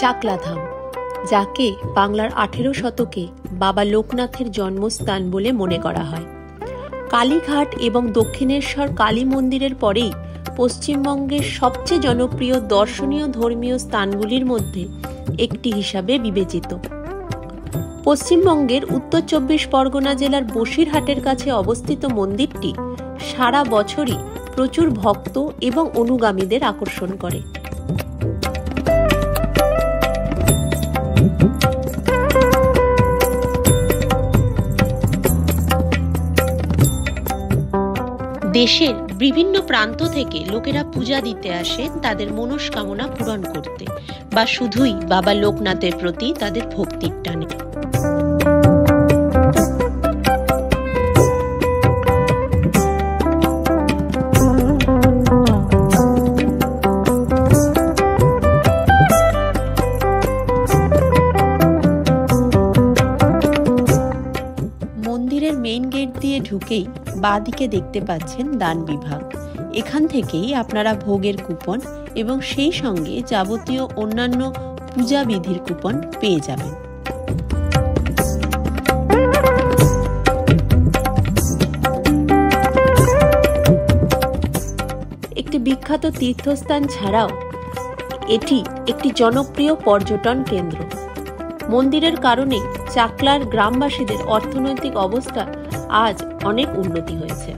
চাকলাধাম, যাকে বাংলার 18 শতকে বাবা লোকনাথের জন্মস্থান বলে মনে করা হয়। কালীঘাট এবং দক্ষিণেশ্বর কালী মন্দিরের পরেই পশ্চিমবঙ্গের সবচেয়ে জনপ্রিয় দর্শনীয় ধর্মীয় স্থানগুলির মধ্যে একটি হিসাবে বিবেচিত। পশ্চিমবঙ্গের উত্তর 24 পরগনা জেলার বসিরহাটের কাছে অবস্থিত মন্দিরটি সারা বছরই প্রচুর ভক্ত এবং অনুগামীদের আকর্ষণ করে। দেশের বিভিন্ন প্রান্ত থেকে লোকেরা পূজা দিতে আসে তাদের মনস্কামনা পূরণ করতে, বা শুধুই বাবা লোকনাথের প্রতি তাদের ভক্তির টানে। মন্দিরের মেইন গেট দিয়ে ঢুকেই বাঁ দিকে দেখতে পাচ্ছেন দান বিভাগ। এখান থেকেই আপনারা ভোগের কুপন এবং সেই সঙ্গে যাবতীয় অন্যান্য পূজা বিধির কুপন পেয়ে যাবেন। একটি বিখ্যাত তীর্থস্থান ছাড়াও এটি একটি জনপ্রিয় পর্যটন কেন্দ্র। মন্দিরের কারণে চাকলার গ্রামবাসীদের অর্থনৈতিক অবস্থা আজ অনেক উন্নতি হয়েছে।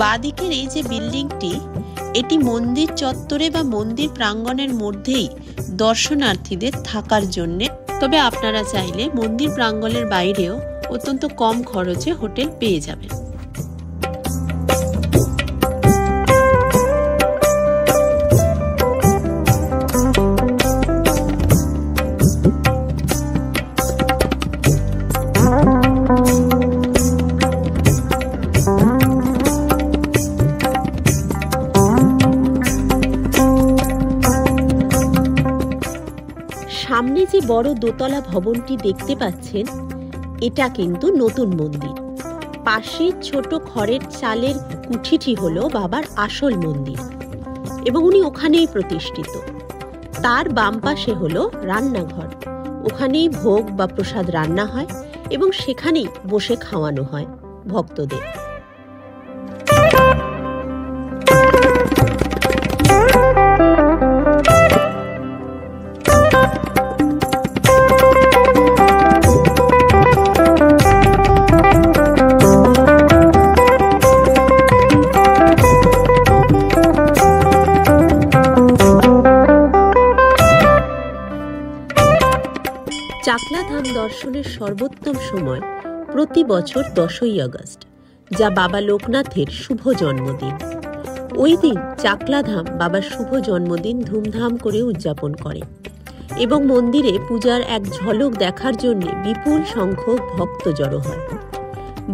বাঁদিকের এই যে বিল্ডিংটি, এটি মন্দির চত্বরে বা মন্দির প্রাঙ্গণের মধ্যেই দর্শনার্থীদের থাকার জন্য। তবে আপনারা চাইলে মন্দির প্রাঙ্গণের বাইরেও অত্যন্ত কম খরচে হোটেল পেয়ে যাবেন। সামনে যে বড় দোতলা ভবনটি দেখতে পাচ্ছেন, এটা কিন্তু নতুন মন্দির। পাশে ছোট খড়ের চালের কুঠিটি হলো বাবার আসল মন্দির এবং উনি ওখানেই প্রতিষ্ঠিত। তার বাম পাশে হলো রান্নাঘর, ওখানেই ভোগ বা প্রসাদ রান্না হয় এবং সেখানেই বসে খাওয়ানো হয় ভক্তদের। চাকলাধাম দর্শনের সর্বোত্তম সময় প্রতি বছর 10ই আগস্ট, যা বাবা লোকনাথের শুভ জন্মদিন। ওই দিন চাকলাধাম বাবার শুভ জন্মদিন ধুমধাম করে উদযাপন করে এবং মন্দিরে পূজার এক ঝলক দেখার জন্য বিপুল সংখ্যক ভক্ত জড়ো হয়।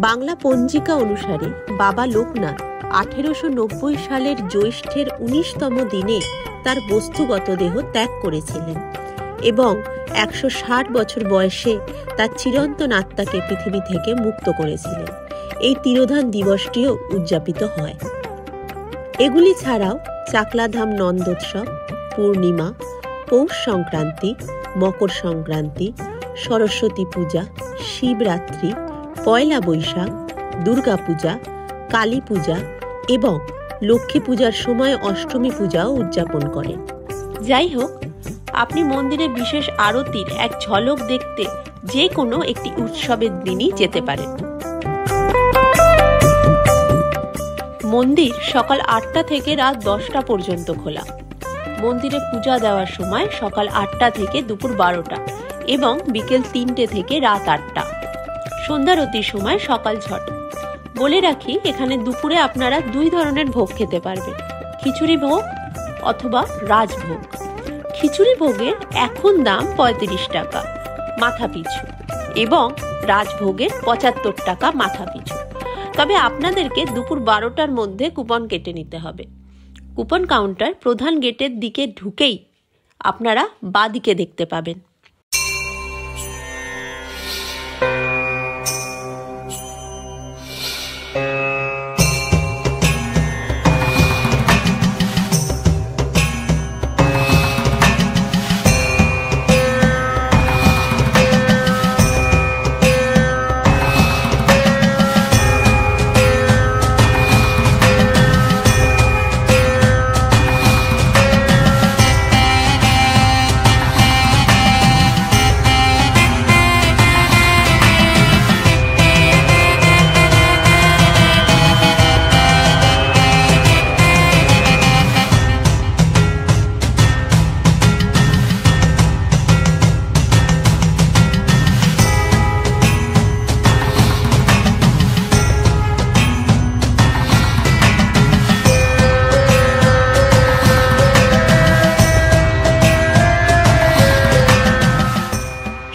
বাংলা পঞ্জিকা অনুসারে বাবা লোকনাথ 1890 সালের জ্যৈষ্ঠের 19তম দিনে তার বস্তুগত দেহ ত্যাগ করেছিলেন এবং 160 বছর বয়সে তার চিরন্তন আত্মাকে পৃথিবী থেকে মুক্ত করেছিলেন। এই তিরোধান দিবসটিও উদযাপিত হয়। এগুলি ছাড়াও চাকলাধাম নন্দোৎসব, পূর্ণিমা, পৌষ সংক্রান্তি, মকর সংক্রান্তি, সরস্বতী পূজা, শিবরাত্রি, পয়লা বৈশাখ, দুর্গা পূজা, কালী পূজা এবং লক্ষ্মী পূজার সময় অষ্টমী পূজাও উদযাপন করেন। যাই হোক, আপনি মন্দিরে বিশেষ আরতির এক ঝলক দেখতে যে কোনো একটি উৎসবের দিনই যেতে পারেন। মন্দির সকাল 8টা থেকে রাত 10টা পর্যন্ত খোলা। মন্দিরে পূজা দেওয়ার সময় সকাল 8টা থেকে দুপুর 12টা এবং বিকেল 3টে থেকে রাত 8টা। সন্ধ্যারতির সময় সকাল 6টা। বলে রাখি, এখানে দুপুরে আপনারা 2 ধরনের ভোগ খেতে পারবেন, খিচুড়ি ভোগ অথবা রাজভোগ। খিচুড়ি ভোগের এখন দাম 35 টাকা মাথা পিছু এবং রাজভোগের 75 টাকা মাথা পিছু। তবে আপনাদেরকে দুপুর 12টার মধ্যে কুপন কেটে নিতে হবে। কুপন কাউন্টার প্রধান গেটের দিকে ঢুকেই আপনারা বাঁ দিকে দেখতে পাবেন।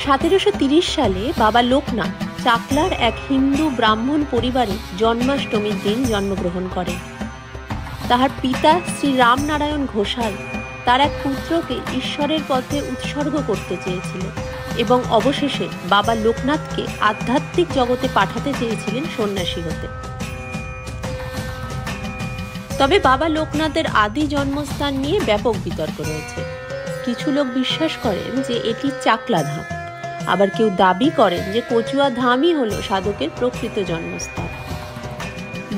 1730 সালে বাবা লোকনাথ চাকলার এক হিন্দু ব্রাহ্মণ পরিবারে জন্মাষ্টমীর দিন জন্মগ্রহণ করেন। তাহার পিতা শ্রী রামনারায়ণ ঘোষাল তার এক পুত্রকে ঈশ্বরের পথে উৎসর্গ করতে চেয়েছিলেন এবং অবশেষে বাবা লোকনাথকে আধ্যাত্মিক জগতে পাঠাতে চেয়েছিলেন সন্ন্যাসী হতে। তবে বাবা লোকনাথের আদি জন্মস্থান নিয়ে ব্যাপক বিতর্ক রয়েছে। কিছু লোক বিশ্বাস করেন যে এটি চাকলা ধাম, আবার কেউ দাবি করেন যে কচুয়া ধামই হল সাধকের প্রকৃত জন্মস্থান।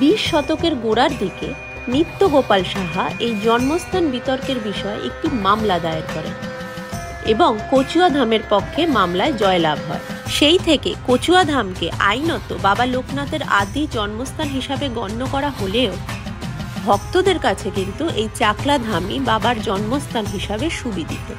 20 শতকের গোড়ার দিকে নিত্য গোপাল সাহা এই জন্মস্থান বিতর্কের বিষয়ে একটি মামলা দায়ের করেন এবং কচুয়া ধামের পক্ষে মামলায় জয়লাভ হয়। সেই থেকে কচুয়া ধামকে আইনত বাবা লোকনাথের আদি জন্মস্থান হিসাবে গণ্য করা হলেও ভক্তদের কাছে কিন্তু এই চাকলা ধামই বাবার জন্মস্থান হিসাবে সুবিদিত।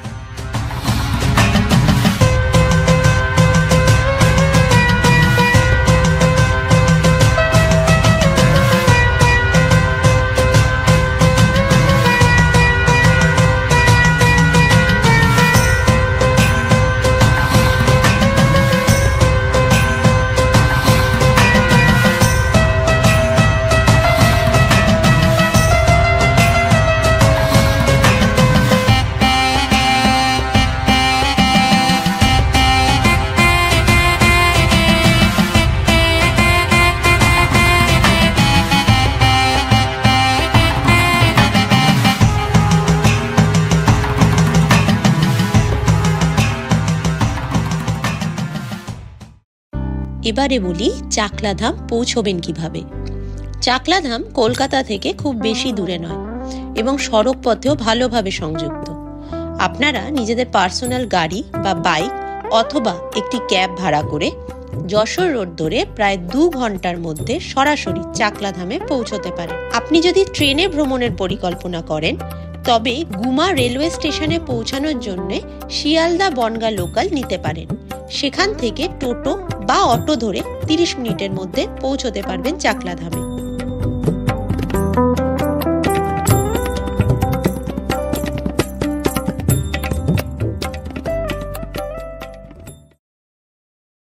এবারে বলি চাকলা ধাম পৌঁছবেন কিভাবে। চাকলা ধাম কলকাতা থেকে খুব বেশি দূরে নয় এবং সড়ক পথেও ভালোভাবে সংযুক্ত। আপনারা নিজেদের পার্সোনাল গাড়ি বা বাইক অথবা একটি ক্যাব ভাড়া করে যশোর রোড ধরে প্রায় 2 ঘন্টার মধ্যে সরাসরি চাকলা ধামে পৌঁছতে পারেন। আপনি যদি ট্রেনে ভ্রমণের পরিকল্পনা করেন তবে গুমা রেলওয়ে স্টেশনে পৌঁছানোর জন্য শিয়ালদা বনগা লোকাল নিতে পারেন। সেখান থেকে টোটো বা অটো ধরে 30 মিনিটের মধ্যে পৌঁছতে পারবেন চাকলা ধামে।